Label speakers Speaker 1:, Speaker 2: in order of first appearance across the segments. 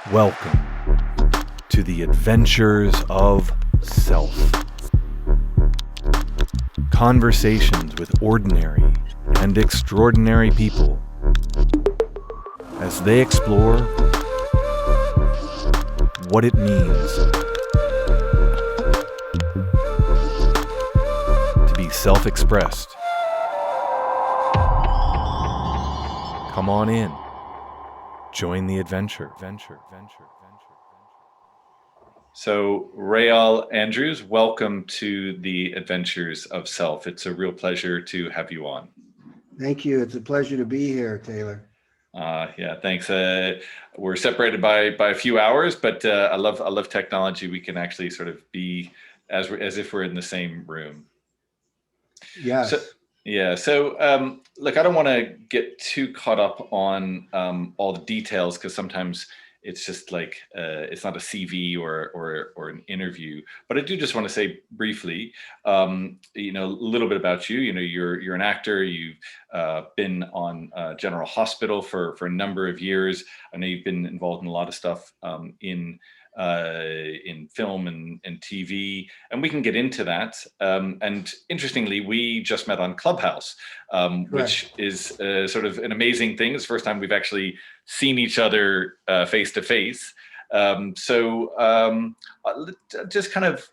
Speaker 1: Welcome to the adventures of self. Conversations with ordinary and extraordinary people as they explore what it means to be self-expressed. Come on in. Join the adventure. So, Réal Andrews, welcome to the Adventures of Self. It's a real pleasure to have you on.
Speaker 2: Thank you. It's a pleasure to be here, Taylor.
Speaker 1: Yeah, thanks. We're separated by a few hours, but I love technology. We can actually sort of be as if we're in the same room. So
Speaker 2: Yes.
Speaker 1: yeah, so look, I don't want to get too caught up on all the details because sometimes it's just like it's not a CV or an interview. But I do just want to say briefly, a little bit about you. You know, you're an actor. You've been on General Hospital for a number of years. I know you've been involved in a lot of stuff in film and TV, and we can get into that. And interestingly, we just met on Clubhouse,
Speaker 2: Correct.
Speaker 1: which is sort of an amazing thing. It's the first time we've actually seen each other face to face. Just kind of,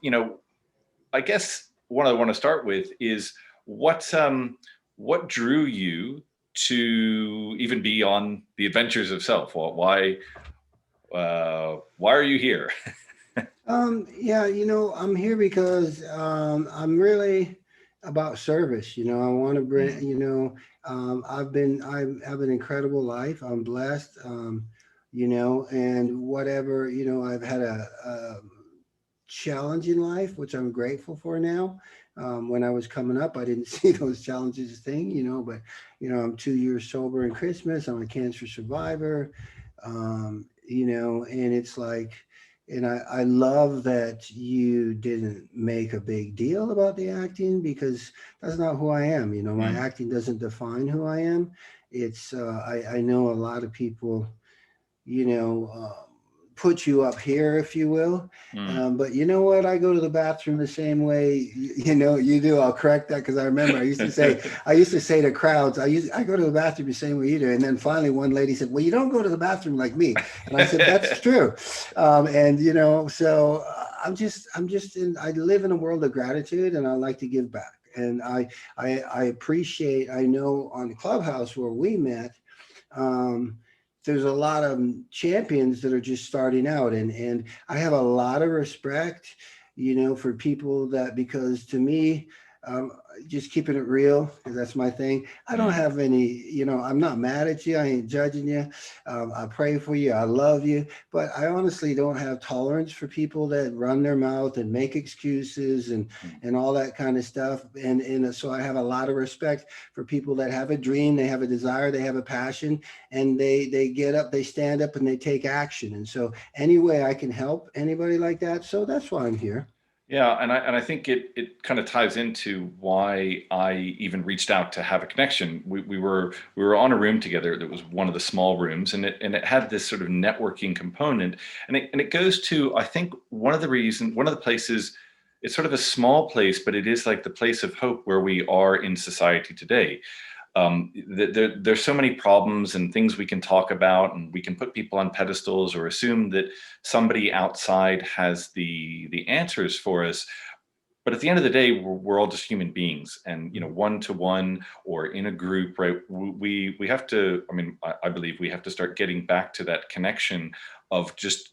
Speaker 1: I guess what I want to start with is what drew you to even be on the Adventures of Self? Well, why are you here?
Speaker 2: Yeah, I'm here because I'm really about service. I want to bring,
Speaker 1: Mm,
Speaker 2: I have an incredible life. I'm blessed, and whatever, I've had a challenge in life, which I'm grateful for now. When I was coming up, I didn't see those challenges as thing, but, I'm 2 years sober in Christmas. I'm a cancer survivor, and it's like, and I love that you didn't make a big deal about the acting because that's not who I am. My
Speaker 1: mm,
Speaker 2: acting doesn't define who I am. I know a lot of people, you know, put you up here, if you will.
Speaker 1: mm.
Speaker 2: But you know what? I go to the bathroom the same way you do. I'll correct that because I remember I used to say to crowds, I go to the bathroom the same way you do. And then finally, one lady said, "Well, you don't go to the bathroom like me," and I said, "That's true." And so I live in a world of gratitude, and I like to give back. And I appreciate. I know on Clubhouse where we met. Um, there's a lot of champions that are just starting out, and I have a lot of respect, for people that, because to me, um, just keeping it real, because that's my thing. I don't
Speaker 1: Mm.
Speaker 2: have any, I'm not mad at you. I ain't judging you. I pray for you. I love you. But I honestly don't have tolerance for people that run their mouth and make excuses
Speaker 1: Mm.
Speaker 2: and all that kind of stuff. And so I have a lot of respect for people that have a dream, they have a desire, they have a passion, and they get up, they stand up, and they take action. And so any way I can help anybody like that, so that's why I'm here.
Speaker 1: Yeah, and I think it kind of ties into why I even reached out to have a connection. We were on a room together that was one of the small rooms, and it had this sort of networking component, and it goes to, I think, one of the places. It's sort of a small place, but it is like the place of hope where we are in society today. There's so many problems and things we can talk about, and we can put people on pedestals or assume that somebody outside has the answers for us. But at the end of the day, we're all just human beings, and one to one or in a group, right? We have to. I mean, I believe we have to start getting back to that connection of just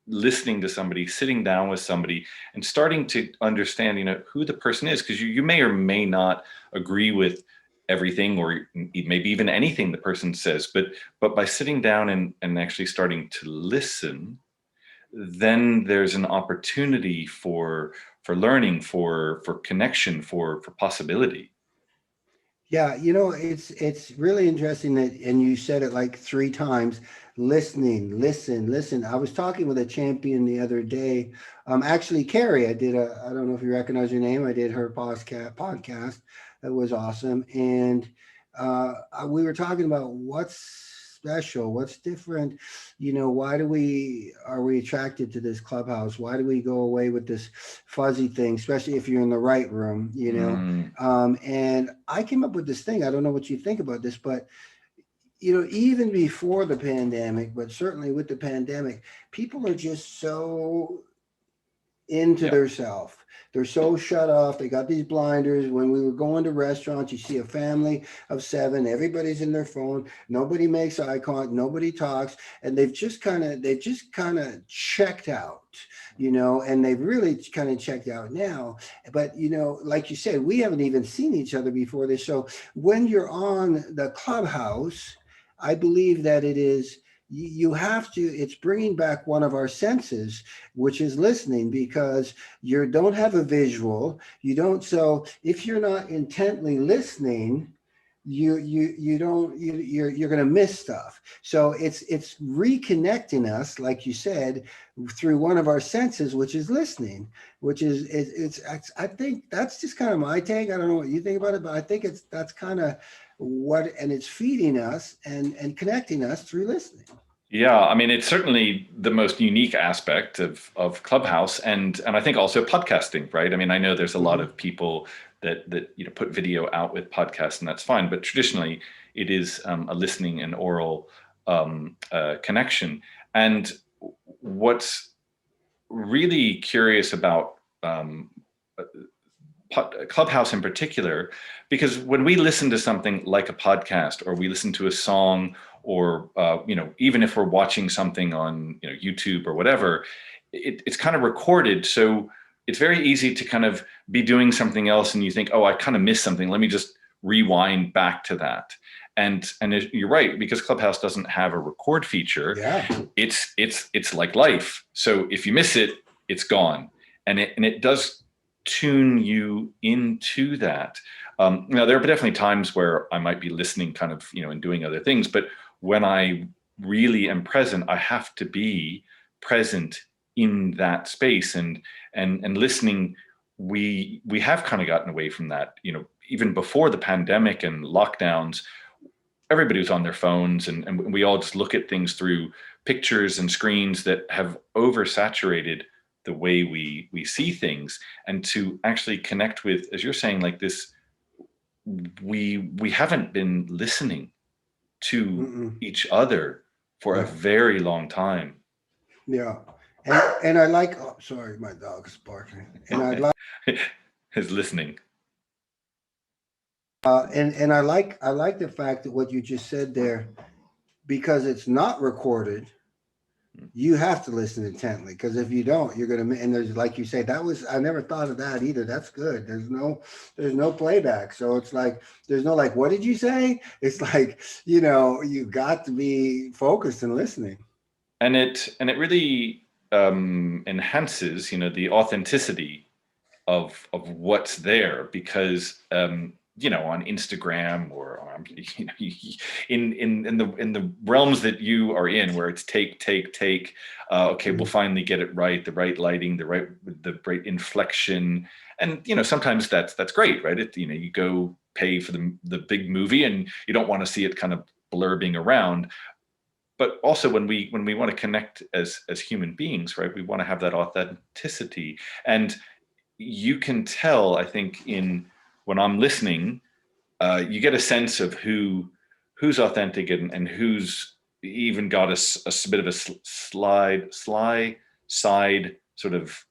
Speaker 1: listening to somebody, sitting down with somebody, and starting to understand, who the person is, because you may or may not agree with everything or maybe even anything the person says, but by sitting down and actually starting to listen, then there's an opportunity for learning, for connection, for possibility.
Speaker 2: Yeah, it's really interesting that, and you said it like three times. Listening, listen, listen. I was talking with a champion the other day. Actually, Carrie, I don't know if you recognize her name. I did her podcast. It was awesome, and we were talking about what's special? What's different? Why are we attracted to this Clubhouse? Why do we go away with this fuzzy thing, especially if you're in the right room,
Speaker 1: Mm,
Speaker 2: And I came up with this thing. I don't know what you think about this, but even before the pandemic, but certainly with the pandemic, people are just so into
Speaker 1: yeah.
Speaker 2: their self. They're so shut off. They got these blinders. When we were going to restaurants, you see a family of seven. Everybody's in their phone. Nobody makes eye contact. Nobody talks, and they've just kind of checked out. And they've really kind of checked out now. But like you said, we haven't even seen each other before this. So when you're on the Clubhouse, I believe that it is you have to, it's bringing back one of our senses, which is listening, because you don't have a visual, you don't. So if you're not intently listening, you don't, you're going to miss stuff. So it's reconnecting us, like you said, through one of our senses, which is listening, which is it's I think that's just kind of my take. I don't know what you think about it, but I think that's kind of what, and it's feeding us and connecting us through listening.
Speaker 1: Yeah, I mean, it's certainly the most unique aspect of Clubhouse, and I think also podcasting, right? I mean, I know there's a lot
Speaker 2: Mhm.
Speaker 1: of people that put video out with podcasts, and that's fine. But traditionally, it is a listening and oral connection. And what's really curious about Clubhouse in particular, because when we listen to something like a podcast, or we listen to a song, or even if we're watching something on YouTube or whatever, it's kind of recorded, so it's very easy to kind of be doing something else, and you think, oh, I kind of missed something. Let me just rewind back to that. And you're right, because Clubhouse doesn't have a record feature.
Speaker 2: Yeah.
Speaker 1: It's like life. So if you miss it, it's gone, and it does tune you into that. Now, there are definitely times where I might be listening kind of, and doing other things, but when I really am present, I have to be present in that space, and listening. We have kind of gotten away from that, even before the pandemic and lockdowns. Everybody was on their phones, and we all just look at things through pictures and screens that have oversaturated the way we see things. And to actually connect with, as you're saying, like this, we haven't been listening to
Speaker 2: Mm-mm.
Speaker 1: each other for a
Speaker 2: Yeah.
Speaker 1: very long time.
Speaker 2: Yeah. And I like, oh, sorry, my dog is barking. And I like,
Speaker 1: Is listening.
Speaker 2: and I like the fact that what you just said there, because it's not recorded, you have to listen intently, because if you don't, you're gonna and there's, like you say, that was, I never thought of that either. That's good. There's no playback, so it's like there's no, like, what did you say? It's like, you got to be focused and listening.
Speaker 1: And it really enhances, the authenticity of what's there, because on Instagram, or in the realms that you are in, where it's take, okay, we'll
Speaker 2: Mhm.
Speaker 1: finally get it right, the right lighting, the right inflection. And sometimes that's great, right? You go pay for the big movie, and you don't want to see it kind of blurbing around. But also, when we want to connect as human beings, right, we want to have that authenticity. And you can tell, I think, in when I'm listening, you get a sense of who's authentic, and who's even got a bit of a sly side sort of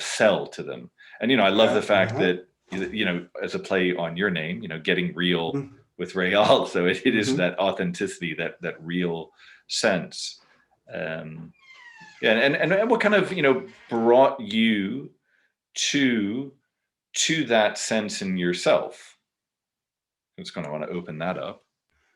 Speaker 1: sell to them. And I love the
Speaker 2: Yeah.
Speaker 1: fact
Speaker 2: Uh-huh.
Speaker 1: that, as a play on your name, Getting Real
Speaker 2: Mhm.
Speaker 1: with Réal. So it is
Speaker 2: Mhm.
Speaker 1: that authenticity, that real sense. Um, yeah, and what kind of brought you to that sense in yourself? I just kind of want to open that up.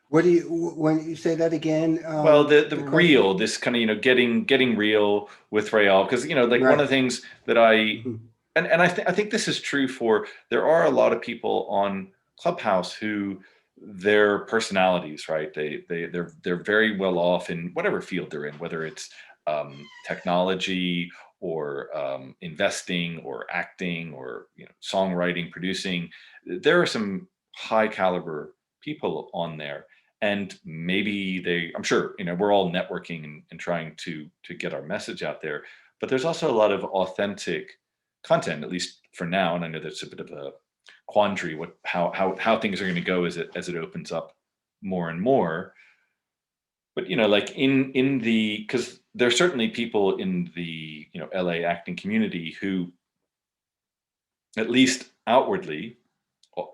Speaker 2: What do you, when you say that again?
Speaker 1: Well, the
Speaker 2: The question.
Speaker 1: real, this kind of, getting real with Real, because like one
Speaker 2: Right.
Speaker 1: of the things that I
Speaker 2: Mhm.
Speaker 1: and I think this is true for, there are a lot of people on Clubhouse who, their personalities, right? They're very well off in whatever field they're in, whether it's technology, or investing, or acting, or songwriting, producing. There are some high caliber people on there, And maybe I'm sure, we're all networking and trying to get our message out there, but there's also a lot of authentic content, at least for now. And I know that's a bit of a quandary, how things are going to go as it opens up more and more. But like in the because there are certainly people in the LA acting community who, at least outwardly,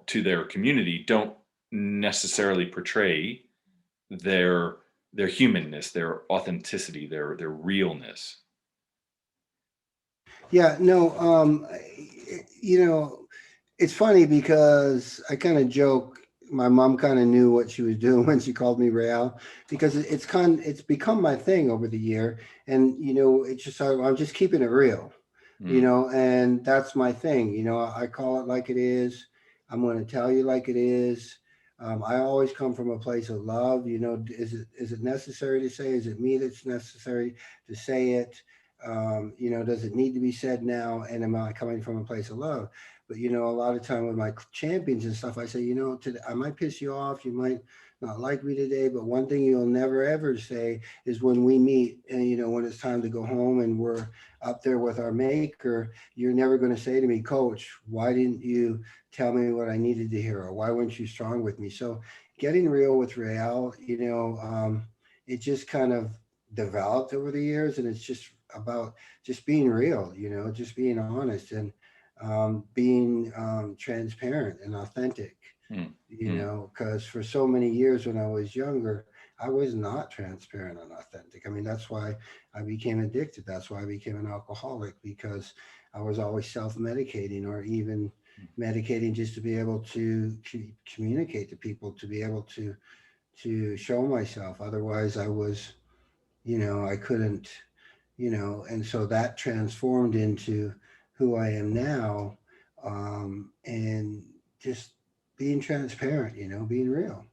Speaker 1: to their community, don't necessarily portray their humanness, their authenticity, their realness.
Speaker 2: Yeah, no, you know, it's funny because I kind of joke. My mom kind of knew what she was doing when she called me Real, because it's become my thing over the year, and it's just I'm just keeping it real,
Speaker 1: Mm,
Speaker 2: and that's my thing. I call it like it is. I'm going to tell you like it is. I always come from a place of love. Is it necessary to say? Is it me that's necessary to say it? Does it need to be said now? And am I coming from a place of love? But a lot of time with my champions and stuff, I say, today I might piss you off. You might not like me today, but one thing you'll never ever say is when we meet and when it's time to go home and we're up there with our maker, you're never going to say to me, Coach, why didn't you tell me what I needed to hear, or why weren't you strong with me? So getting real with Real, it just kind of developed over the years, and it's just about just being real, just being honest, and being transparent and authentic,
Speaker 1: mm, mm.
Speaker 2: because for so many years when I was younger, I was not transparent and authentic. I mean, that's why I became addicted. That's why I became an alcoholic, because I was always self-medicating, or even medicating just to be able to communicate to people, to be able to show myself. Otherwise, I couldn't, and so that transformed into who I am now, and just being transparent, being real.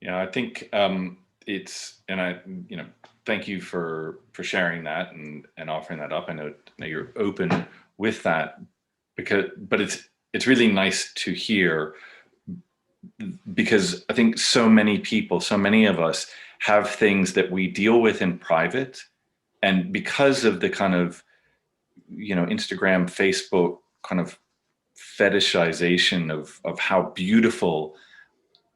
Speaker 1: Yeah, I think and I, thank you for sharing that and offering that up. I know you're open with that, but it's really nice to hear, because I think so many people, so many of us have things that we deal with in private, and because of the kind of Instagram, Facebook kind of fetishization of how beautiful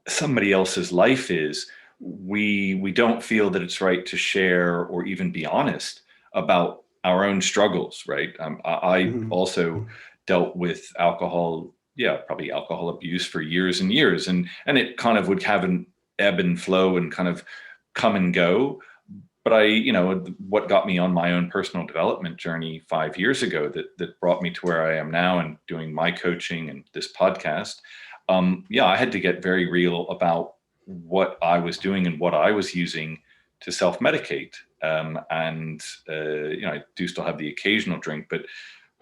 Speaker 1: somebody else's life is, we don't feel that it's right to share or even be honest about our own struggles, right? I
Speaker 2: Mhm.
Speaker 1: also dealt with alcohol, yeah, probably alcohol abuse for years and years, and it kind of would have an ebb and flow and kind of come and go. But what got me on my own personal development journey 5 years ago, that brought me to where I am now and doing my coaching and this podcast. Yeah, I had to get very real about what I was doing and what I was using to self-medicate. And I do still have the occasional drink, but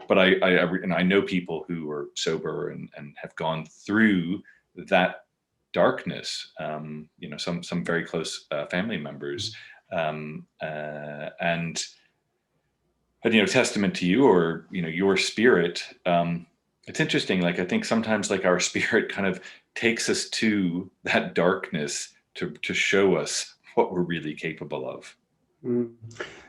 Speaker 1: and I know people who are sober and have gone through that darkness. Some very close family members, and testament to you, or your spirit. It's interesting. Like, I think sometimes, like, our spirit kind of takes us to that darkness to show us what we're really capable of.
Speaker 2: Mm.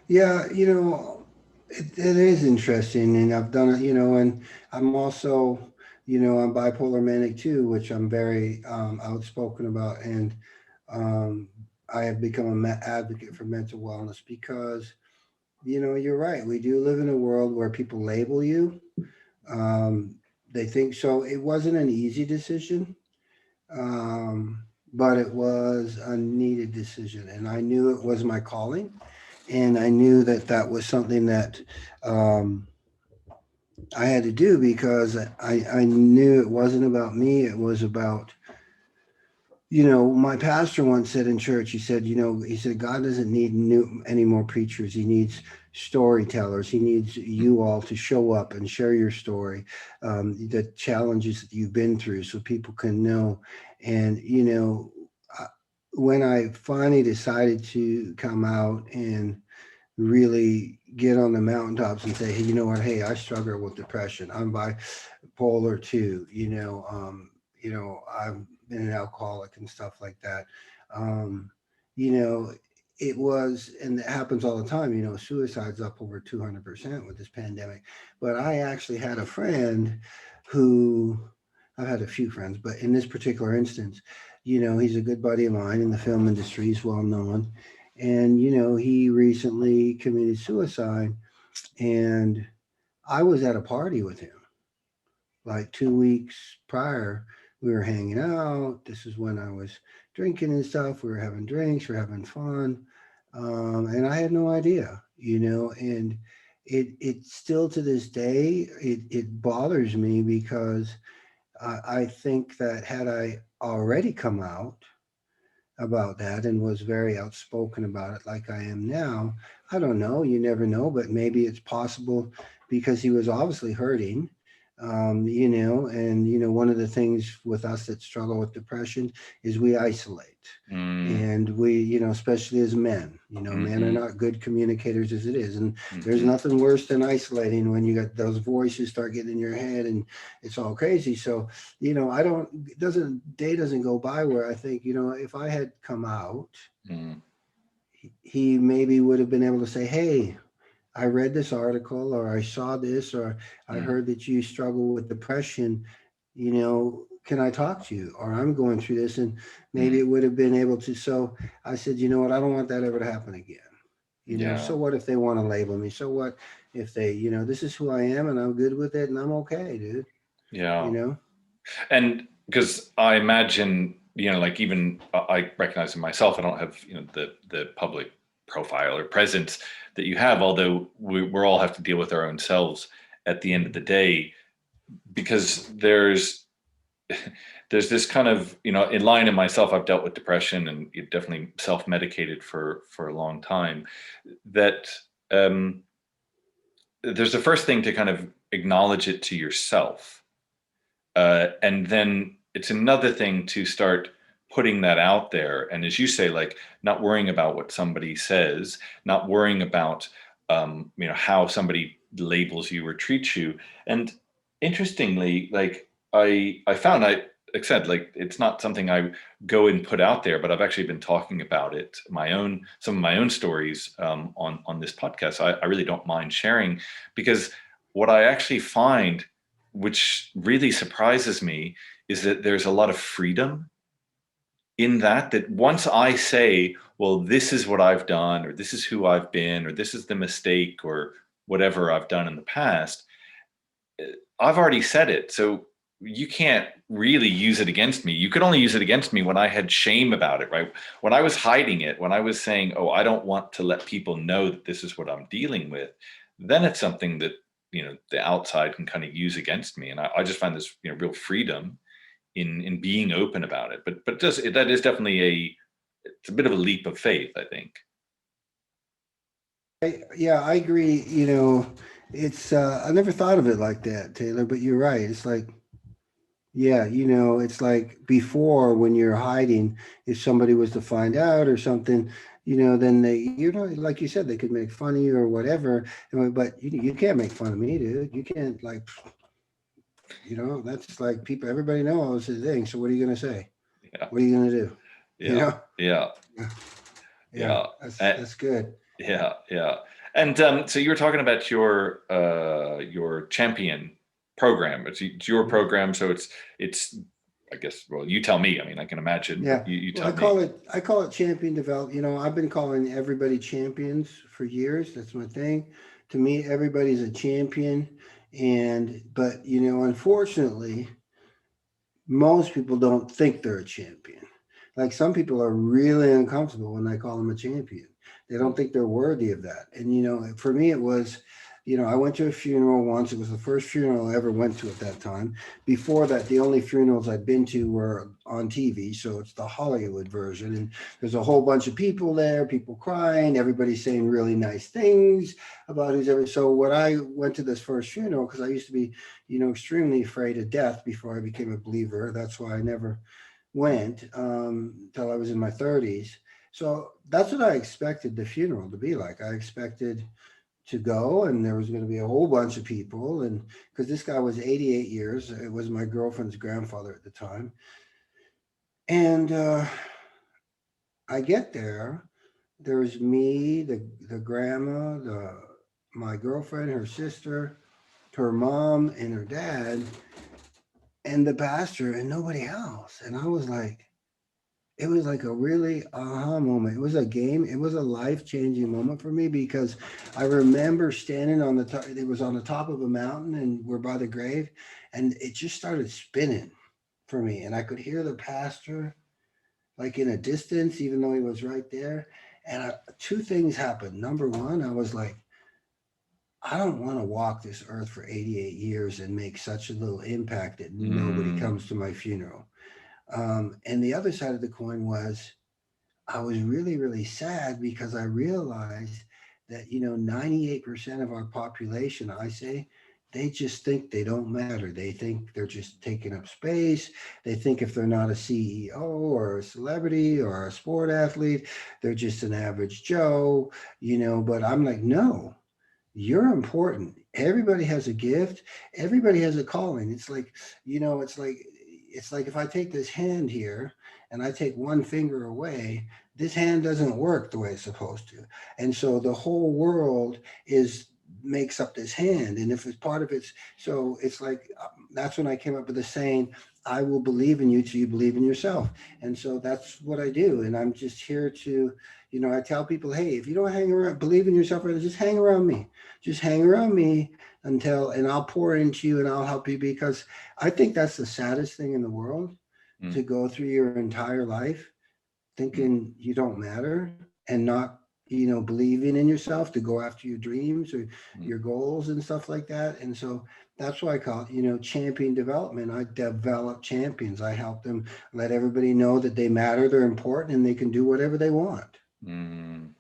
Speaker 2: Yeah, it is interesting, and I've done it, and I'm also, I'm bipolar manic too, which I'm very outspoken about, and um, I have become a advocate for mental wellness because, you're right. We do live in a world where people label you. Um, they think so. It wasn't an easy decision, but it was a needed decision, and I knew it was my calling, and I knew that that was something that um, I had to do because I knew it wasn't about me. It was about, my pastor once said in church, he said, God doesn't need any more preachers. He needs storytellers. He needs you all to show up and share your story, the challenges that you've been through, so people can know. And, I- when I finally decided to come out and really get on the mountaintops and say, hey, you know what? Hey, I struggle with depression. I'm bipolar too. I've been an alcoholic and stuff like that. Um, you know, it was, and it happens all the time, suicide's up over 200% with this pandemic. But I actually had a friend who, I've had a few friends, but in this particular instance, he's a good buddy of mine in the film industry, he's well known. And, he recently committed suicide. And I was at a party with him like 2 weeks prior. We were hanging out. This is when I was drinking and stuff. We were having drinks, we were having fun. And I had no idea, and it still to this day, it bothers me because I think that had I already come out about that and was very outspoken about it like I am now, I don't know, you never know, but maybe it's possible because he was obviously hurting. And one of the things with us that struggle with depression is we isolate.
Speaker 1: Mm,
Speaker 2: And we, especially as men, men are
Speaker 1: hmm
Speaker 2: not good communicators as it is. And there's
Speaker 1: hmm
Speaker 2: nothing worse than isolating when you got those voices start getting in your head and it's all crazy. So, I don't, it doesn't, day doesn't go by where I think, if I had come out,
Speaker 1: mm,
Speaker 2: he maybe would have been able to say, hey, I read this article, or I saw this, or I
Speaker 1: mm,
Speaker 2: heard that you struggle with depression. Can I talk to you? Or I'm going through this, and maybe
Speaker 1: mm.
Speaker 2: it would have been able to. So I said, you know what? I don't want that ever to happen again.
Speaker 1: Yeah,
Speaker 2: So what if they want to label me? So what if they, this is who I am, and I'm good with it, and I'm okay, dude. You
Speaker 1: yeah.
Speaker 2: know?
Speaker 1: And because I imagine, like even I recognize in myself, I don't have, the public profile or presence that you have, although we're all have to deal with our own selves at the end of the day, because there's this kind of, in line in myself, I've dealt with depression and definitely self-medicated for a long time, that um, there's the first thing to kind of acknowledge it to yourself. And then it's another thing to start putting that out there. And as you say, like not worrying about what somebody says, not worrying about, how somebody labels you or treats you. And interestingly, like I found like I said, like it's not something I go and put out there, but I've actually been talking about it, some of my own stories on this podcast. I really don't mind sharing because what I actually find, which really surprises me, is that there's a lot of freedom in that once I say, well, this is what I've done, or this is who I've been, or this is the mistake, or whatever I've done in the past, I've already said it. So you can't really use it against me. You could only use it against me when I had shame about it, right? When I was hiding it, when I was saying, oh, I don't want to let people know that this is what I'm dealing with, then it's something that, the outside can kind of use against me. And I just find this, real freedom in being open about it. But that is definitely it's a bit of a leap of faith, I think.
Speaker 2: Yeah, I agree. It's I never thought of it like that, Taylor. But you're right. It's like, yeah, it's like before when you're hiding, if somebody was to find out or something, then they, like you said, they could make fun of you or whatever. But you can't make fun of me, dude. You can't, like, that's like people, everybody knows the thing. So what are you gonna say?
Speaker 1: Yeah,
Speaker 2: What are you gonna do? You
Speaker 1: yeah,
Speaker 2: know?
Speaker 1: yeah,
Speaker 2: Yeah, yeah.
Speaker 1: yeah.
Speaker 2: That's
Speaker 1: Uh,
Speaker 2: that's good.
Speaker 1: Yeah, yeah. And so you were talking about your champion program. It's your
Speaker 2: Mhm.
Speaker 1: program, so it's I guess, well, you tell me. I mean, I can imagine, but
Speaker 2: Yeah.
Speaker 1: you
Speaker 2: Well, I
Speaker 1: tell me.
Speaker 2: call it I call it champion develop. I've been calling everybody champions for years. That's my thing. To me, everybody's a champion. But unfortunately, most people don't think they're a champion. Like some people are really uncomfortable when I call them a champion. They don't think they're worthy of that. And for me, it was, I went to a funeral once. It was the first funeral I ever went to at that time. Before that, the only funerals I'd been to were on TV, so it's the Hollywood version. And there's a whole bunch of people there, people crying, everybody saying really nice things about who's ever. So when I went to this first funeral, because I used to be, extremely afraid of death before I became a believer. That's why I never went till I was in my 30s. So that's what I expected the funeral to be like. I expected to go and there was going to be a whole bunch of people. And because this guy was 88 years, it was my girlfriend's grandfather at the time. And I get there. There's me, the grandma, my girlfriend, her sister, her mom, and her dad, and the pastor, and nobody else. And I was like, it was like a really aha moment. It was a game. It was a life changing moment for me because I remember standing on the top. It was on the top of a mountain, and we're by the grave, and it just started spinning for me, and I could hear the pastor like in a distance, even though he was right there. And two things happened. Number one, I was like, I don't want to walk this earth for 88 years and make such a little impact that nobody
Speaker 1: Mm,
Speaker 2: comes to my funeral. And the other side of the coin was I was really, really sad because I realized that, 98% of our population, I say, they just think they don't matter. They think they're just taking up space. They think if they're not a CEO or a celebrity or a sport athlete, they're just an average Joe, but I'm like, no, you're important. Everybody has a gift. Everybody has a calling. It's like if I take this hand here and I take one finger away, this hand doesn't work the way it's supposed to. And so the whole world is makes up this hand. And if it's part of it's so it's like that's when I came up with the saying, I will believe in you till you believe in yourself. And so that's what I do. And I'm just here to, I tell people, hey, if you don't hang around, believe in yourself, just hang around me. Just hang around me and I'll pour into you and I'll help you because I think that's the saddest thing in the world
Speaker 1: mm,
Speaker 2: to go through your entire life
Speaker 1: mm,
Speaker 2: thinking you don't matter and not, believing in yourself to go after your dreams or
Speaker 1: mm.
Speaker 2: your goals and stuff like that. And so that's why I call it, champion development. I develop champions. I help them let everybody know that they matter, they're important, and they can do whatever they want.
Speaker 1: Mm.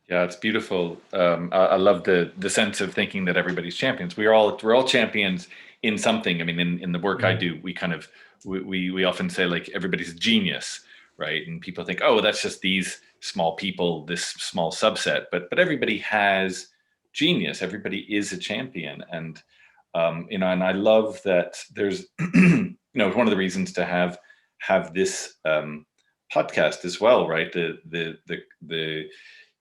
Speaker 1: Yeah, it's beautiful. I love the sense of thinking that everybody's champions. We're all champions in something. I mean, in the work I
Speaker 2: Right.
Speaker 1: do, we kind of we often say like everybody's a genius, right? And people think, oh, that's just these small people, this small subset. But everybody has genius. Everybody is a champion, and I love that there's one of the reasons to have this podcast as well, right? The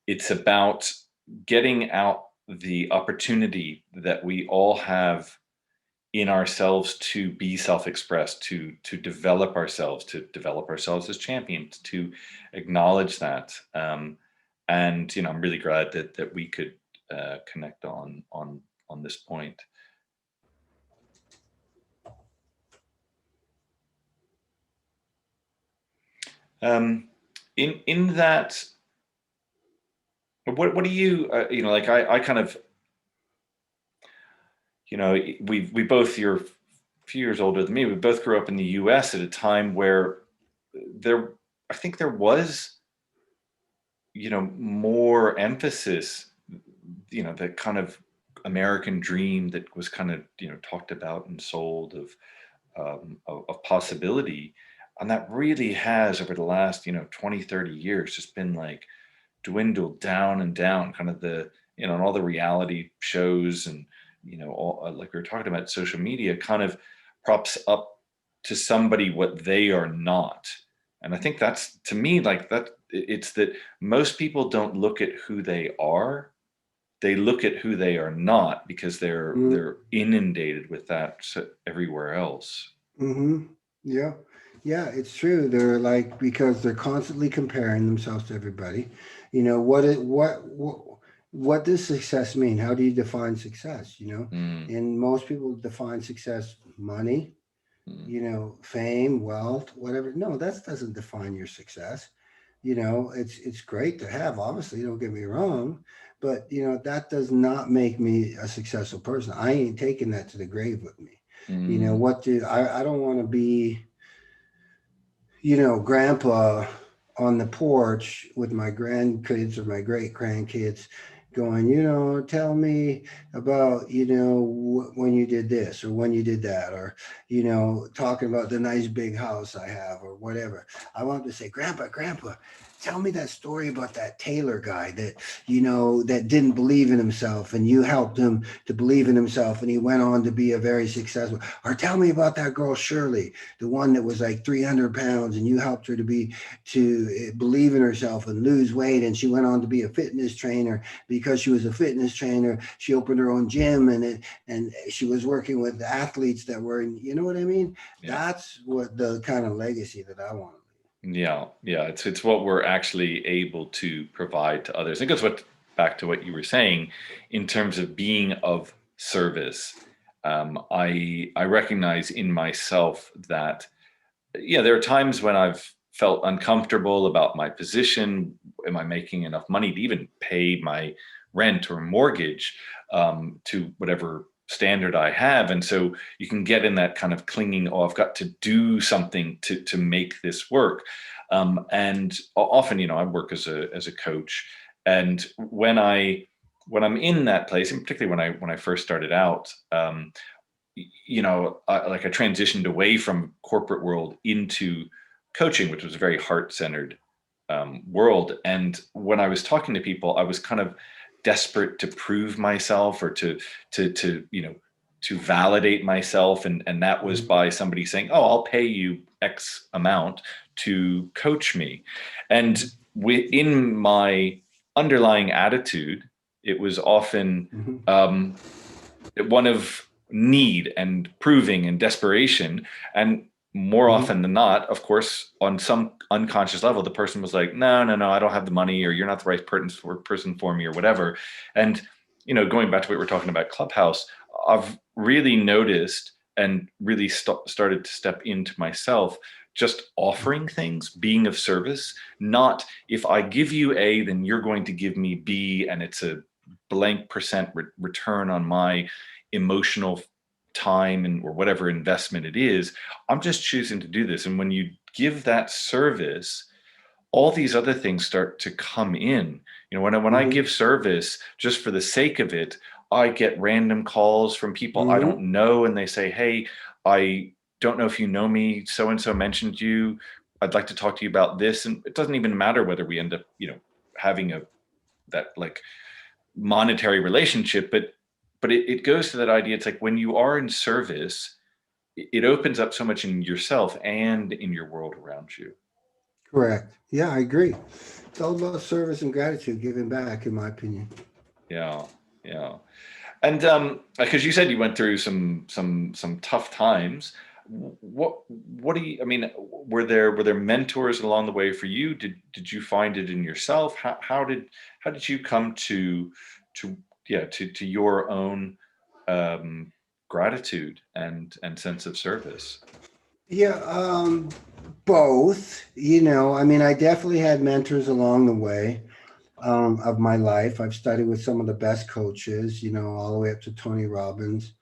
Speaker 1: it's about getting out the opportunity that we all have in ourselves to be self-expressed, to develop ourselves as champions, to acknowledge that. And I'm really glad that we could connect on this point. Um, in that, what do you like I kind of we both, you're a few years older than me. We both grew up in the U.S. at a time where there, I think there was, more emphasis, the kind of American dream that was kind of, talked about and sold of possibility. And that really has over the last, 20, 30 years just been like dwindled down and down, kind of and all the reality shows and, all, like we were talking about, social media kind of props up to somebody what they are not. And I think that's, to me, like that, it's that most people don't look at who they are. They look at who they are not because they're inundated with that everywhere else.
Speaker 2: Mm-hmm. Yeah. Yeah, it's true. They're like because they're constantly comparing themselves to everybody. What does success mean? How do you define success?
Speaker 1: Mm,
Speaker 2: And most people define success money,
Speaker 1: mm,
Speaker 2: fame, wealth, whatever. No, that doesn't define your success. It's great to have, obviously, don't get me wrong, but that does not make me a successful person. I ain't taking that to the grave with me.
Speaker 1: mm,
Speaker 2: I don't want to be, grandpa on the porch with my grandkids or my great grandkids going, tell me about, when you did this or when you did that, or, talking about the nice big house I have or whatever. I want to say, grandpa, tell me that story about that Taylor guy that, that didn't believe in himself, and you helped him to believe in himself, and he went on to be a very successful. Or tell me about that girl Shirley, the one that was like 300 pounds, and you helped her to believe in herself and lose weight, and she went on to be a fitness trainer. Because she was a fitness trainer, she opened her own gym, and she was working with athletes that were, you know what I mean?
Speaker 1: Yeah.
Speaker 2: That's what the kind of legacy that I want.
Speaker 1: Yeah, yeah, it's what we're actually able to provide to others. It goes back to what you were saying in terms of being of service. I recognize in myself that, yeah, there are times when I've felt uncomfortable about my position. Am I making enough money to even pay my rent or mortgage, to whatever standard I have? And so you can get in that kind of clinging, oh, I've got to do something to make this work. And often, I work as a coach, and when I'm in that place, and particularly when I first started out, I transitioned away from corporate world into coaching, which was a very heart centered world. And when I was talking to people, I was kind of desperate to prove myself, or to validate myself, and that was by somebody saying, "Oh, I'll pay you X amount to coach me," and within my underlying attitude, it was often
Speaker 2: Mm-hmm.
Speaker 1: one of need and proving and desperation. And more
Speaker 2: Mm-hmm.
Speaker 1: often than not, of course, on some unconscious level, the person was like, no, no, no, I don't have the money, or you're not the right person for me, or whatever. And, going back to what we're talking about Clubhouse, I've really noticed and really started to step into myself, just offering things, being of service. Not, if I give you A, then you're going to give me B, and it's a blank percent return on my emotional time and or whatever investment it is. I'm just choosing to do this. And when you give that service, all these other things start to come in. When I
Speaker 2: Mm-hmm.
Speaker 1: give service just for the sake of it, I get random calls from people I
Speaker 2: Mm-hmm.
Speaker 1: don't know, and they say, "Hey, I don't know if you know me. So and so mentioned you. I'd like to talk to you about this." And it doesn't even matter whether we end up, having that like monetary relationship, but it goes to that idea. It's like when you are in service, it opens up so much in yourself and in your world around you.
Speaker 2: Correct. Yeah, I agree. It's all about service and gratitude, giving back, in my opinion.
Speaker 1: Yeah, yeah. And because you said you went through some tough times. What do you? I mean, were there mentors along the way for you? Did you find it in yourself? How did you come to yeah, to your own um, gratitude and sense of service?
Speaker 2: Yeah, both. I mean, I definitely had mentors along the way of my life. I've studied with some of the best coaches, all the way up to Tony Robbins.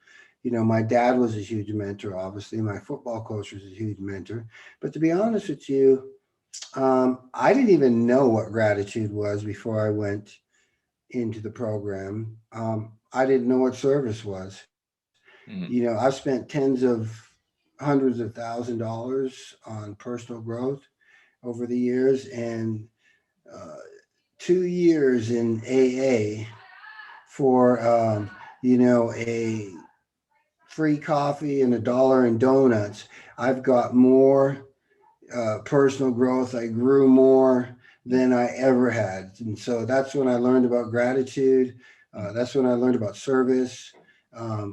Speaker 2: My dad was a huge mentor, obviously. My football coach was a huge mentor. But to be honest with you, I didn't even know what gratitude was before I went into the program. I didn't know what service was.
Speaker 1: Mm,
Speaker 2: I've spent tens of hundreds of $1,000s on personal growth over the years, and uh, 2 years in AA for a free coffee and $1 in donuts. I've got more personal growth. I grew more
Speaker 1: mm,
Speaker 2: than I ever had, and so that's when I learned about gratitude.
Speaker 1: mm,
Speaker 2: That's when I learned about service.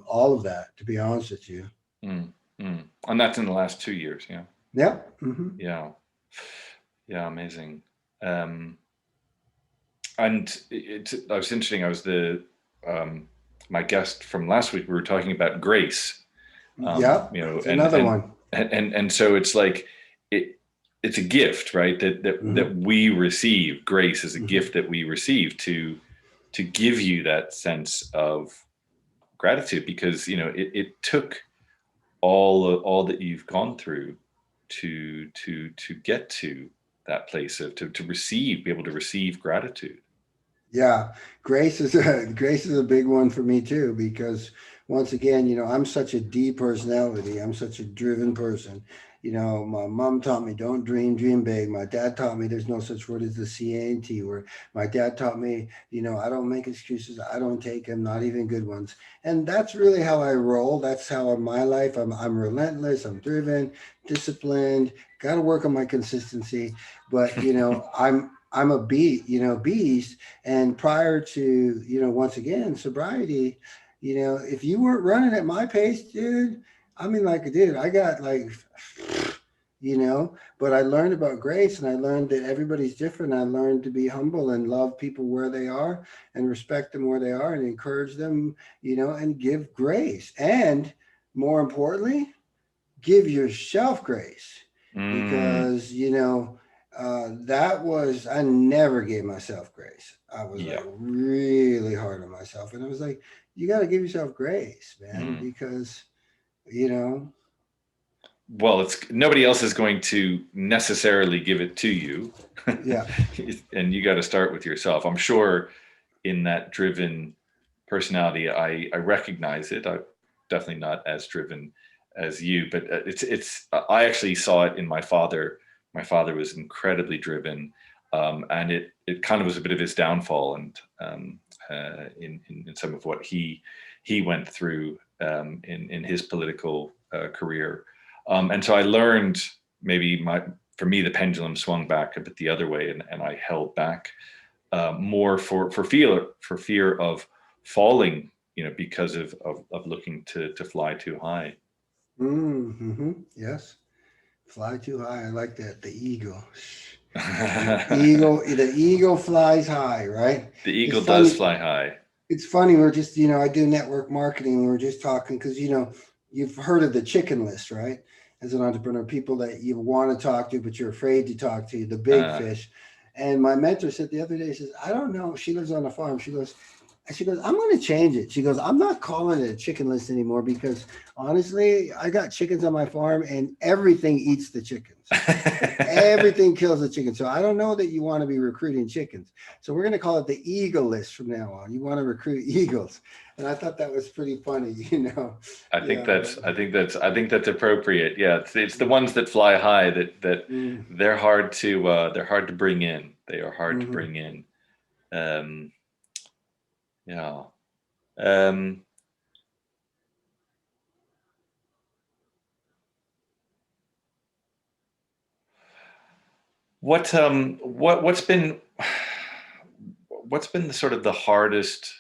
Speaker 2: All of that, to be honest with you.
Speaker 1: mm, and that's in the last 2 years. Yeah,
Speaker 2: Yep. Hmm.
Speaker 1: yeah, yeah. Amazing. Um, And I was interesting. I was um, my guest from last week. We were talking about grace,
Speaker 2: Yep. It's
Speaker 1: and
Speaker 2: another one.
Speaker 1: so it's like it it's a gift, right? That
Speaker 2: Hmm.
Speaker 1: we receive. Grace is a
Speaker 2: Hmm.
Speaker 1: gift that we receive to give you that sense of gratitude, because it took all that you've gone through to get to that place of to receive, be able to receive gratitude.
Speaker 2: Yeah, grace is a big one for me too, because once again, I'm such a D personality. I'm such a driven person, You know, my mom taught me don't dream, dream big. My dad taught me there's no such word as the CANT word. My dad taught me, you know, I don't make excuses. I don't take them, not even good ones. And that's really how I roll. That's how in my life I'm relentless. I'm driven, disciplined. Got to work on my consistency. But you know, I'm a beast. And prior to, you know, once again sobriety, you know, if you weren't running at my pace, dude, I mean, like, dude, I got like, you know, but I learned about grace and I learned that everybody's different. I learned to be humble and love people where they are and respect them where they are and encourage them, you know, and give grace. And more importantly, give yourself grace
Speaker 1: Mm,
Speaker 2: because, you know, that was, I never gave myself grace. I was like
Speaker 1: yeah.
Speaker 2: really hard on myself. And I was like, you got to give yourself grace, man,
Speaker 1: Mm.
Speaker 2: because, you know,
Speaker 1: Well, it's nobody else is going to necessarily give it to you,
Speaker 2: yeah.
Speaker 1: and you got to start with yourself. I'm sure in that driven personality, I recognize it. I'm definitely not as driven as you, but it's. I actually saw it in my father. My father was incredibly driven, and it kind of was a bit of his downfall, and in some of what he went through in his political career. And so I learned maybe for me, the pendulum swung back a bit the other way, and I held back more for fear of falling, you know, because of looking to fly too high.
Speaker 2: Mm-hmm. Yes. Fly too high. I like that. The eagle.
Speaker 1: The
Speaker 2: The eagle flies high, right? It's
Speaker 1: eagle does
Speaker 2: funny.
Speaker 1: fly high.
Speaker 2: It's funny. We're just, you know, I do network marketing. We're just talking because, you know, you've heard of the chicken list, right? As an entrepreneur, people that you want to talk to, but you're afraid to talk to, the big
Speaker 1: Uh,
Speaker 2: fish. And my mentor said the other day, says, I don't know. She lives on a farm. She goes, I'm going to change it. She goes, I'm not calling it a chicken list anymore because honestly, I got chickens on my farm and everything eats the chickens. Like everything kills the chicken. So I don't know that you want to be recruiting chickens. So we're going to call it the eagle list from now on. You want to recruit eagles. And I thought that was pretty funny, you know. Yeah, but
Speaker 1: I think that's appropriate. Yeah, it's the ones that fly high that
Speaker 2: mm,
Speaker 1: they're hard to bring in. They are hard to
Speaker 2: mm-hmm.
Speaker 1: bring in. Um, yeah. Um, what's been the sort of the hardest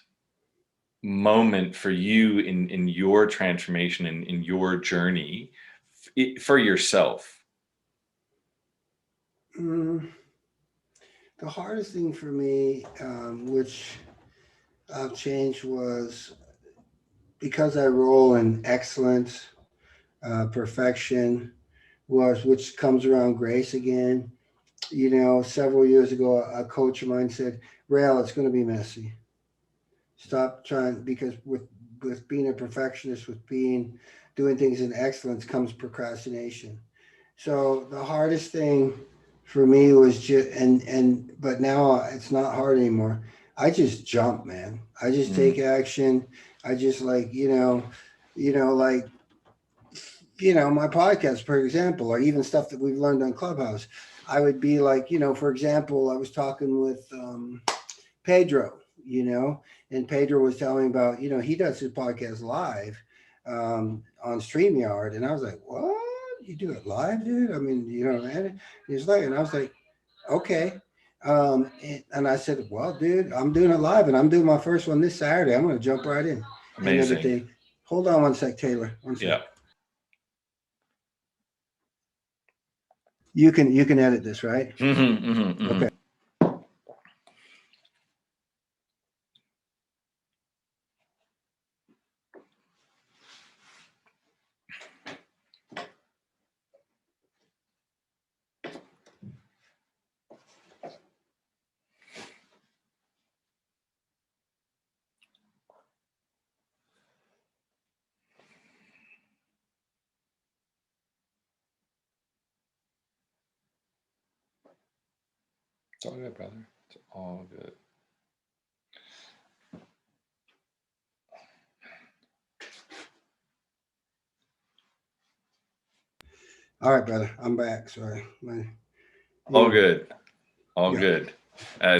Speaker 1: moment for you in your transformation in your journey for yourself?
Speaker 2: Mm, the hardest thing for me, which I've changed, was because I roll in excellence, perfection, was which comes around grace again. You know, several years ago, a coach of mine said, "Rail, it's going to be messy. Stop trying because with being a perfectionist, with being doing things in excellence comes procrastination." So the hardest thing for me was just but now it's not hard anymore. I just jump, man. I just take
Speaker 1: Mm,
Speaker 2: action. I just like like my podcast, for example, or even stuff that we've learned on Clubhouse. I would be like, for example, I was talking with Pedro, and Pedro was telling me about, he does his podcast live on StreamYard. And I was like, what? You do it live, dude? I mean, man. He's like, and I was like, okay. And I said, well, dude, I'm doing it live and I'm doing my first one this Saturday. I'm going to jump right in and
Speaker 1: amazing.
Speaker 2: everything. Hold on one sec, Taylor. One sec.
Speaker 1: Yeah.
Speaker 2: You can edit this, right?
Speaker 1: Hmm, hmm, hmm.
Speaker 2: Okay.
Speaker 1: It's all good, brother. It's all good.
Speaker 2: All right, brother. I'm back. Sorry.
Speaker 1: All
Speaker 2: Yeah.
Speaker 1: good. All
Speaker 2: Yeah.
Speaker 1: good.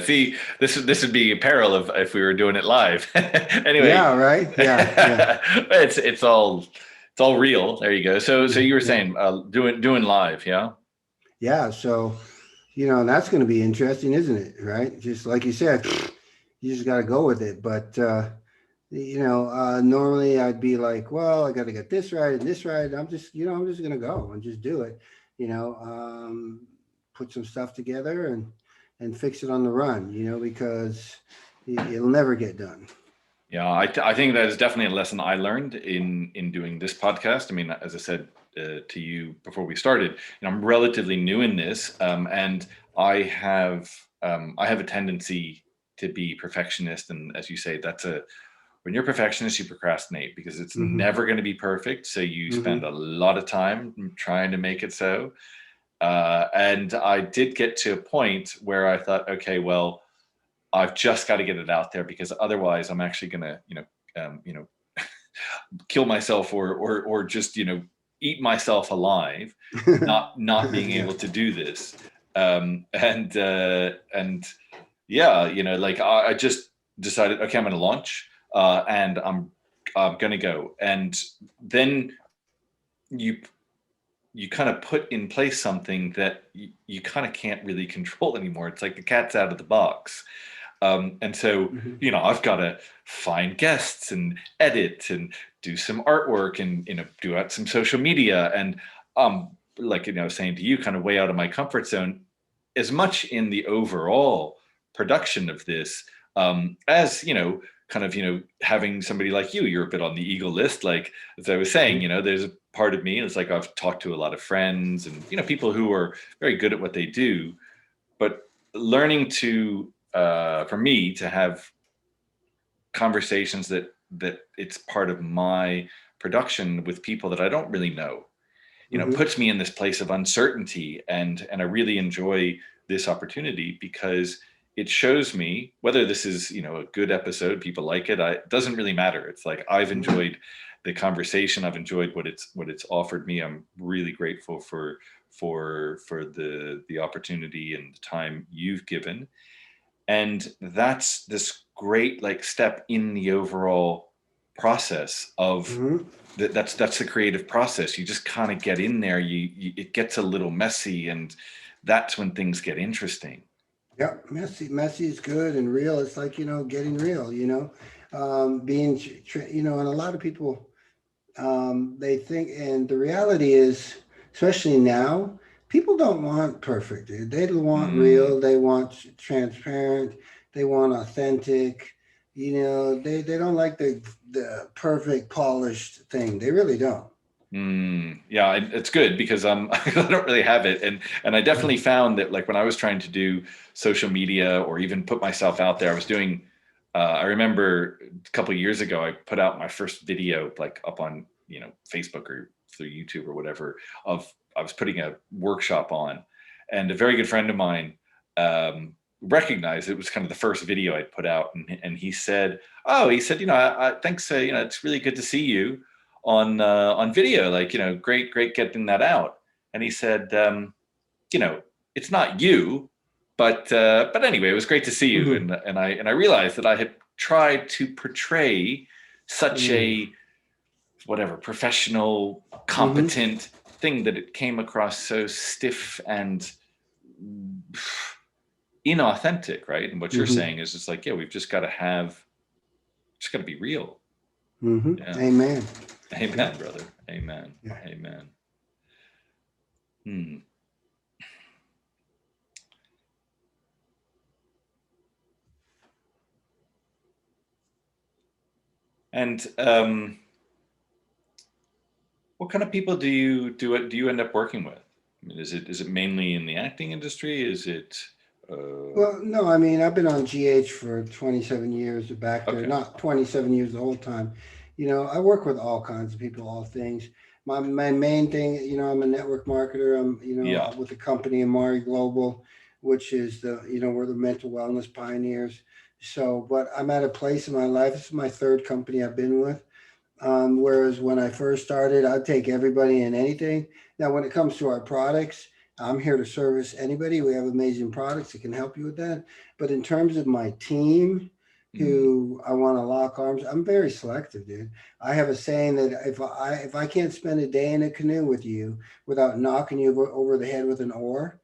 Speaker 1: See, this would be a peril of if we were doing it live. Anyway,
Speaker 2: Yeah. Right. Yeah. Yeah.
Speaker 1: it's all real. There you go. So you were
Speaker 2: Yeah.
Speaker 1: saying doing live, yeah?
Speaker 2: Yeah. So, and that's going to be interesting, isn't it? Right. Just like you said, you just got to go with it. But, normally I'd be like, well, I got to get this right and this right. I'm just going to go and just do it, you know, put some stuff together and fix it on the run, because it'll never get done.
Speaker 1: Yeah, I think that is definitely a lesson I learned in doing this podcast. I mean, as I said to you before we started, I'm relatively new in this, and I have a tendency to be perfectionist, and as you say, when you're a perfectionist, you procrastinate because it's
Speaker 2: Hmm.
Speaker 1: never going to be perfect. So you spend
Speaker 2: Hmm.
Speaker 1: a lot of time trying to make it so. And I did get to a point where I thought, okay, well, I've just got to get it out there because otherwise I'm actually going to, kill myself or just, eat myself alive, not being
Speaker 2: Yeah.
Speaker 1: able to do this. And yeah, like I just decided, okay, I'm going to launch, and I'm going to go. And then you you kind of put in place something that you kind of can't really control anymore. It's like the cat's out of the box. And so,
Speaker 2: Hmm.
Speaker 1: I've got to find guests and edit and do some artwork and, do out some social media. And like, I was saying to you, kind of way out of my comfort zone, as much in the overall production of this, as, kind of, having somebody like you're a bit on the eagle list. Like, as I was saying, there's a part of me, it's like I've talked to a lot of friends and, people who are very good at what they do, but learning to for me to have conversations that it's part of my production with people that I don't really know,
Speaker 2: Hmm.
Speaker 1: puts me in this place of uncertainty, and I really enjoy this opportunity because it shows me whether this is, a good episode, people like it, it doesn't really matter. It's like I've enjoyed the conversation, I've enjoyed what it's offered me. I'm really grateful for the opportunity and the time you've given, and that's this great like step in the overall process of
Speaker 2: Hmm.
Speaker 1: that's the creative process. You just kind of get in there, it gets a little messy, and that's when things get interesting.
Speaker 2: Yeah, messy is good, and real. It's like getting real. Being and a lot of people they think, and the reality is, especially now, people don't want perfect. They don't want
Speaker 1: Mm,
Speaker 2: real. They want transparent. They want authentic. They don't like the perfect polished thing. They really don't.
Speaker 1: yeah, it's good because I don't really have it, and I definitely found that like when I was trying to do social media or even put myself out there, I was doing. I remember a couple of years ago, I put out my first video like up on Facebook or through YouTube or whatever. Of I was putting a workshop on, and a very good friend of mine recognized it was kind of the first video I'd put out, and he said, "Oh," he said, thanks, it's really good to see you on video, like, great getting that out." And he said, you know it's not you, but anyway, it was great to see you.
Speaker 2: Hmm.
Speaker 1: And I realized that I had tried to portray such
Speaker 2: Hmm.
Speaker 1: a whatever professional
Speaker 2: Hmm.
Speaker 1: competent thing that it came across so stiff and inauthentic, right? And what you're
Speaker 2: Hmm.
Speaker 1: saying is just like, yeah, we've just got to be real.
Speaker 2: Hmm.
Speaker 1: Yeah.
Speaker 2: Amen. Yeah.
Speaker 1: Amen, brother. Amen.
Speaker 2: Yeah.
Speaker 1: Amen. Hmm. And what kind of people do you end up working with? I mean, is it mainly in the acting industry? Is it
Speaker 2: Well, no, I mean, I've been on GH for 27 years back there,
Speaker 1: okay?
Speaker 2: not 27 years the whole time. I work with all kinds of people, all things. My main thing, I'm a network marketer. I'm,
Speaker 1: Yeah.
Speaker 2: with the company Amari Global, which is we're the mental wellness pioneers. So, but I'm at a place in my life, this is my third company I've been with. Whereas when I first started, I'd take everybody and anything. Now, when it comes to our products, I'm here to service anybody. We have amazing products that can help you with that. But in terms of my team,
Speaker 1: Mm,
Speaker 2: who I want to lock arms, I'm very selective, dude. I have a saying that if I can't spend a day in a canoe with you without knocking you over the head with an oar,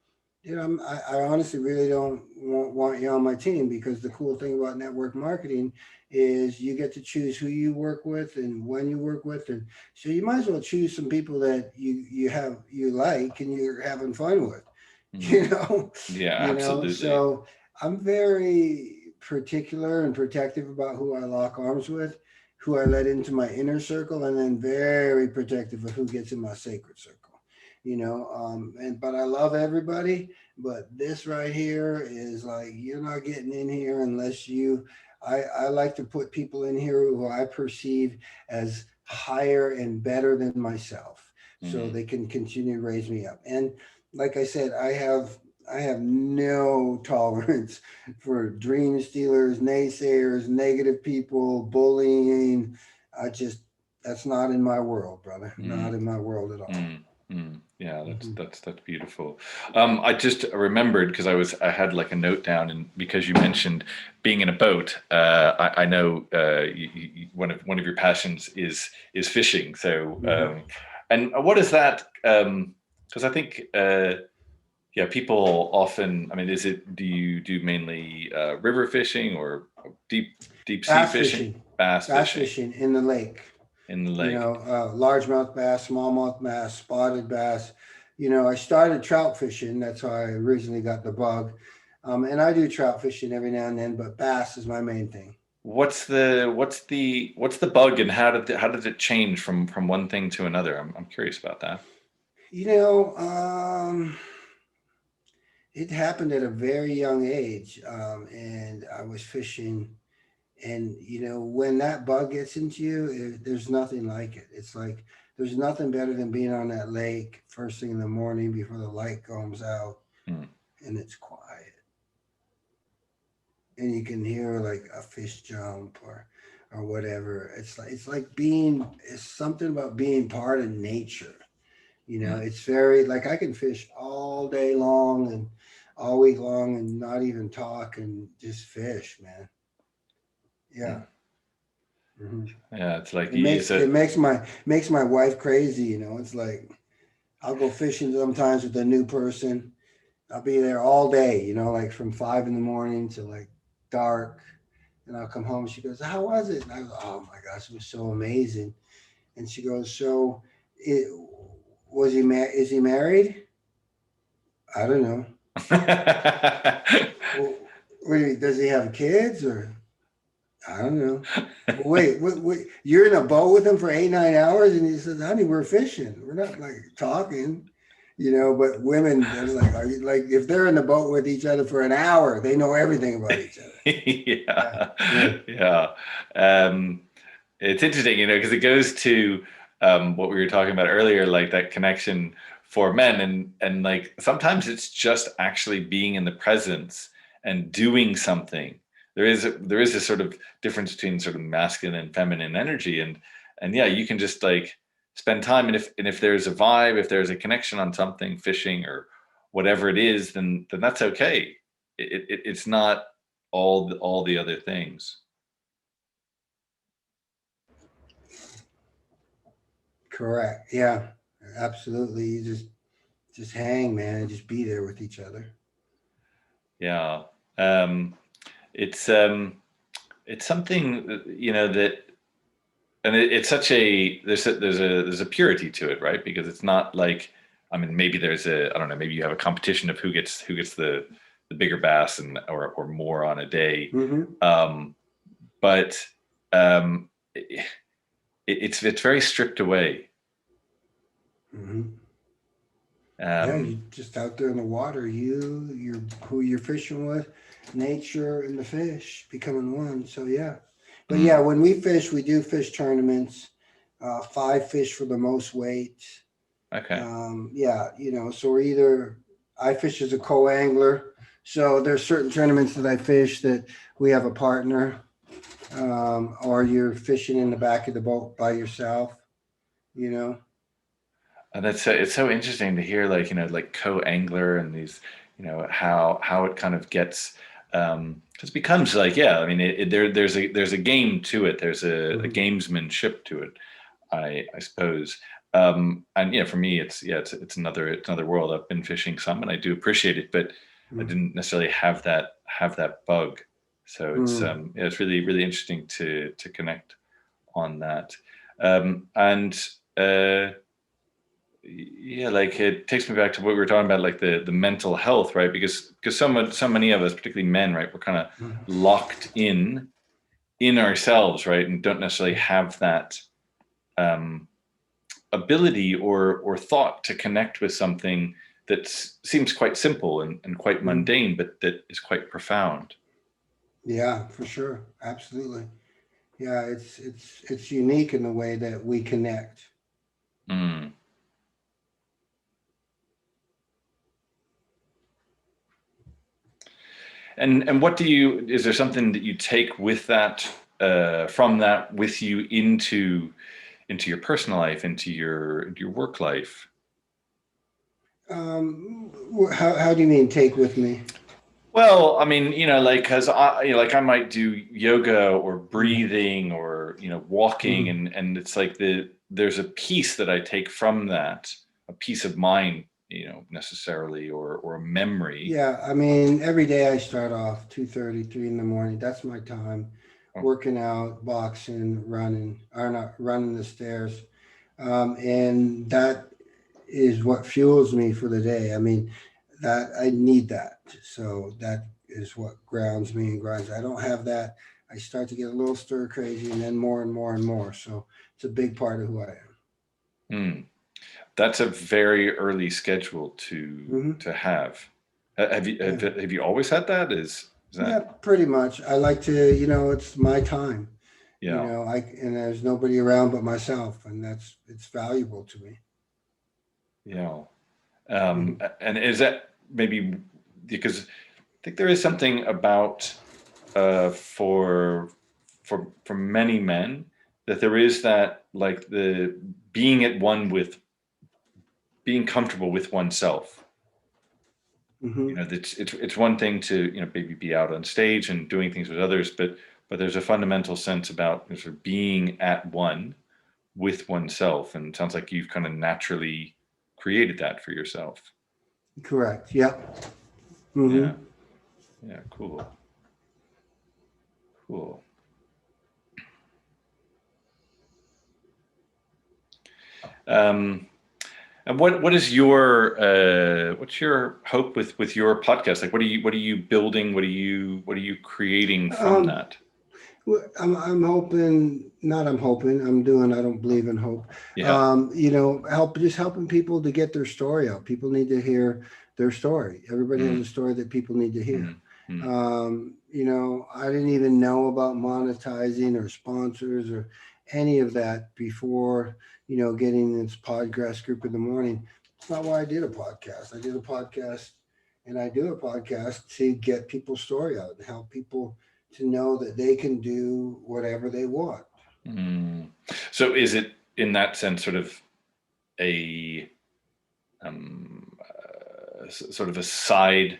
Speaker 2: I honestly really don't want you on my team, because the cool thing about network marketing is you get to choose who you work with and when you work with, and so you might as well choose some people that you like and you're having fun with, you
Speaker 1: mm.
Speaker 2: know,
Speaker 1: Yeah,
Speaker 2: you know.
Speaker 1: absolutely.
Speaker 2: So I'm very particular and protective about who I lock arms with, who I let into my inner circle, and then very protective of who gets in my sacred circle. And but I love everybody, but this right here is like, you're not getting in here unless you. I like to put people in here who I perceive as higher and better than myself, so
Speaker 1: Mm,
Speaker 2: they can continue to raise me up. And like I said, I have no tolerance for dream stealers, naysayers, negative people, bullying. I just That's not in my world, brother. Not
Speaker 1: mm.
Speaker 2: in my world at all.
Speaker 1: Mm, mm. Yeah, that's
Speaker 2: Hmm.
Speaker 1: that's beautiful. I just remembered because I had like a note down, and because you mentioned being in a boat, I know one of your passions is fishing. So,
Speaker 2: Hmm.
Speaker 1: and what is that? Because I think yeah, people often. I mean, do you do mainly river fishing or deep deep sea
Speaker 2: Bass
Speaker 1: fishing,
Speaker 2: fishing,
Speaker 1: bass
Speaker 2: bass
Speaker 1: fishing
Speaker 2: fishing in the lake.
Speaker 1: in the lake?
Speaker 2: Largemouth bass, smallmouth bass, spotted bass. I started trout fishing. That's how I originally got the bug. And I do trout fishing every now and then, but bass is my main thing.
Speaker 1: What's the bug, and how did it change from one thing to another? I'm curious about that.
Speaker 2: You know, it happened at a very young age, and I was fishing. And when that bug gets into you, there's nothing like it. It's like there's nothing better than being on that lake first thing in the morning before the light comes out,
Speaker 1: Hmm.
Speaker 2: and it's quiet, and you can hear like a fish jump or whatever. It's something about being part of nature.
Speaker 1: Hmm.
Speaker 2: It's very like I can fish all day long and all week long and not even talk and just fish, man.
Speaker 1: Hmm.
Speaker 2: Yeah. Hmm.
Speaker 1: Yeah, it's like
Speaker 2: It
Speaker 1: you
Speaker 2: makes
Speaker 1: said.
Speaker 2: it makes my wife crazy. It's like I'll go fishing sometimes with a new person. I'll be there all day. Like from 5 in the morning to like dark, and I'll come home. She goes, "How was it?" And I go, "Oh my gosh, it was so amazing." And she goes, "So, it was he is he married?" I don't know. Well, does he have kids or I don't know. But wait, you're in a boat with him for 8, 9 hours, and he says, "Honey, we're fishing. We're not like talking." But women, they're like, are you like if they're in the boat with each other for an hour, they know everything about each other. Yeah,
Speaker 1: Yeah,
Speaker 2: yeah.
Speaker 1: yeah. Um, it's interesting, because it goes to what we were talking about earlier, like that connection for men, and like sometimes it's just actually being in the presence and doing something. There is a sort of difference between sort of masculine and feminine energy, and yeah, you can just like spend time, and if there's a vibe, if there's a connection on something, fishing or whatever it is, then that's okay. It's not all the other things.
Speaker 2: Correct. Yeah, absolutely. You just hang, man, and just be there with each other.
Speaker 1: Yeah. Um, it's something that, and it's such a there's a purity to it, right? Because it's not like, I mean, maybe there's a, I don't know, maybe you have a competition of who gets the bigger bass, and or more on a day.
Speaker 2: Mm-hmm.
Speaker 1: um but it, it's very stripped away.
Speaker 2: Mm-hmm. Yeah,
Speaker 1: um
Speaker 2: you just out there in the water. You're who you're fishing with, nature and the fish becoming one. So yeah, but yeah,
Speaker 1: mm,
Speaker 2: when we fish, we do fish tournaments. 5 fish for the most weight.
Speaker 1: okay.
Speaker 2: Yeah, so we're either I fish as a co-angler. So there's certain tournaments that I fish that we have a partner. or you're fishing in the back of the boat by yourself, you know.
Speaker 1: And that's it's so interesting to hear, like, like co-angler and these, how it kind of gets, it becomes like, yeah, I mean, there's a game to it. There's a
Speaker 2: Mhm.
Speaker 1: gamesmanship to it, I suppose. And yeah, for me, it's another world. I've been fishing some, and I do appreciate it, but I
Speaker 2: Mhm.
Speaker 1: didn't necessarily have that bug. So it's
Speaker 2: Mm.
Speaker 1: yeah, it's really really interesting to connect on that. And yeah, like it takes me back to what we were talking about, like the mental health, right? Because so many of us, particularly men, right, we're kind of
Speaker 2: Mhm.
Speaker 1: locked in ourselves, right, and don't necessarily have that um, ability or thought to connect with something that seems quite simple and quite
Speaker 2: Mhm.
Speaker 1: mundane, but that is quite profound.
Speaker 2: Yeah, for sure, absolutely. Yeah, it's unique in the way that we connect.
Speaker 1: Mm. And what do you? Is there something that you take with that, from that, with you into your personal life, into your work life?
Speaker 2: How do you mean take with me?
Speaker 1: Well, I mean, like, because like I might do yoga or
Speaker 2: Mm-hmm.
Speaker 1: breathing or walking,
Speaker 2: Mm-hmm.
Speaker 1: and it's like there's a piece that I take from that, a piece of mind, necessarily, or a memory.
Speaker 2: Yeah, I mean, every day I start off 2:30, 3 in the morning. That's my time.
Speaker 1: Oh,
Speaker 2: Working out, boxing, running, or not running the stairs. And that is what fuels me for the day. I mean, that I need that. So that is what grounds me and grinds. I don't have that. I start to get a little stir crazy and then more and more and more. So it's a big part of who I
Speaker 1: hmm. That's a very early schedule
Speaker 2: am.
Speaker 1: to have. Have you
Speaker 2: Yeah.
Speaker 1: have you always had that? Is
Speaker 2: Yeah,
Speaker 1: that
Speaker 2: pretty much. I like to, it's my time.
Speaker 1: yeah
Speaker 2: And there's nobody around but myself, and it's valuable to me.
Speaker 1: yeah
Speaker 2: Hmm.
Speaker 1: and is that maybe because I think there is something about, for many men, that there is that, like, the being at one with being comfortable with oneself.
Speaker 2: Hmm.
Speaker 1: It's one thing to maybe be out on stage and doing things with others, but there's a fundamental sense about sort of being at one with oneself, and it sounds like you've kind of naturally created that for yourself.
Speaker 2: Correct. Yeah. Hmm.
Speaker 1: Yeah, yeah, cool, cool. Um, and what is your, what's your hope with your podcast? Like, what are you building? What are you creating from
Speaker 2: Um,
Speaker 1: that?
Speaker 2: I'm hoping, not I'm hoping, I'm doing, I don't believe in hope.
Speaker 1: Yeah.
Speaker 2: Helping people to get their story out. People need to hear their story. Everybody has a
Speaker 1: Mm,
Speaker 2: story that people need to hear.
Speaker 1: mm, mm,
Speaker 2: I didn't even know about monetizing or sponsors or any of that before, getting this podcast group in the morning. It's not why I did a podcast. I did a podcast and I do a podcast to get people's story out and help people to know that they can do whatever they want.
Speaker 1: mm. So is it, in that sense, sort of a, sort of a side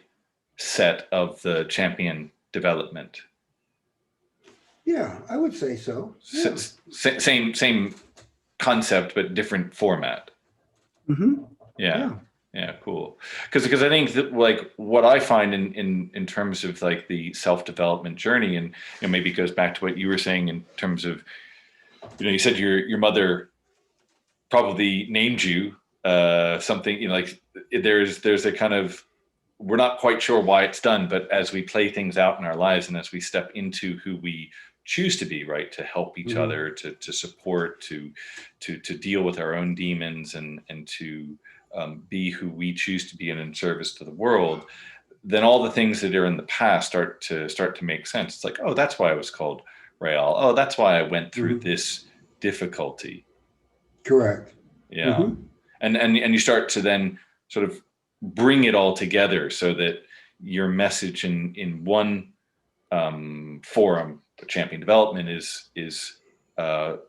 Speaker 1: set of the champion development?
Speaker 2: Yeah, I would say so. Yeah.
Speaker 1: Same concept, but different format.
Speaker 2: Hmm.
Speaker 1: Yeah.
Speaker 2: Yeah.
Speaker 1: Yeah, cool. Because I think that, like, what I find in terms of, like, the self-development journey, and maybe it goes back to what you were saying in terms of, you said your mother probably named you, something, like, there's a kind of, we're not quite sure why it's done, but as we play things out in our lives and as we step into who we choose to be, right, to help each
Speaker 2: Hmm.
Speaker 1: other, to support, to deal with our own demons, and to, be who we choose to be in service to the world, then all the things that are in the past start to make sense. It's like, oh, that's why I was called Réal. Oh, that's why I went through
Speaker 2: Hmm.
Speaker 1: this difficulty.
Speaker 2: Correct.
Speaker 1: Yeah.
Speaker 2: Hmm.
Speaker 1: And you start to then sort of bring it all together so that your message in one, forum But champion development is the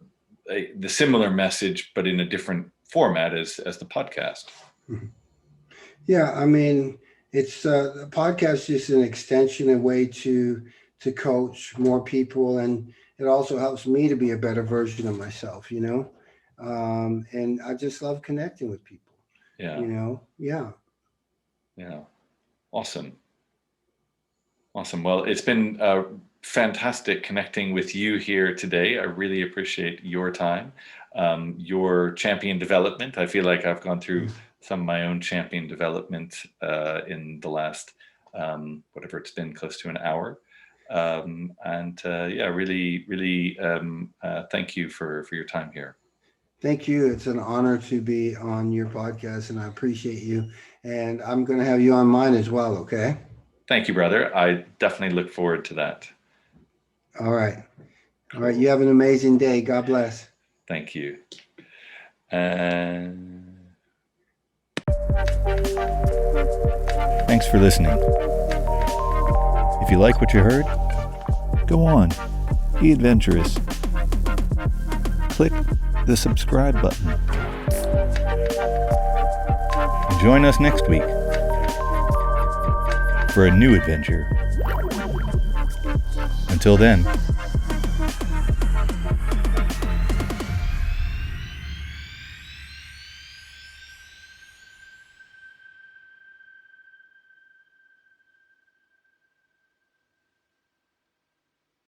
Speaker 1: similar message, but in a different format as the podcast.
Speaker 2: Yeah, I mean, it's the podcast is an extension, a way to coach more people, and it also helps me to be a better version of myself, and I just love connecting with people.
Speaker 1: Yeah.
Speaker 2: Yeah.
Speaker 1: Yeah. Awesome. Well, it's been fantastic connecting with you here today. I really appreciate your time, your champion development. I feel like I've gone through some of my own champion development in the last, whatever it's been, close to an hour. Really, really thank you for your time here.
Speaker 2: Thank you. It's an honor to be on your podcast, and I appreciate you. And I'm going to have you on mine as well, okay?
Speaker 1: Thank you, brother. I definitely look forward to that.
Speaker 2: All right.
Speaker 1: Cool.
Speaker 2: All right. You have an amazing day. God bless.
Speaker 1: Thank you.
Speaker 3: Thanks for listening. If you like what you heard, go on, be adventurous. Click the subscribe button. And join us next week for a new adventure. Until then,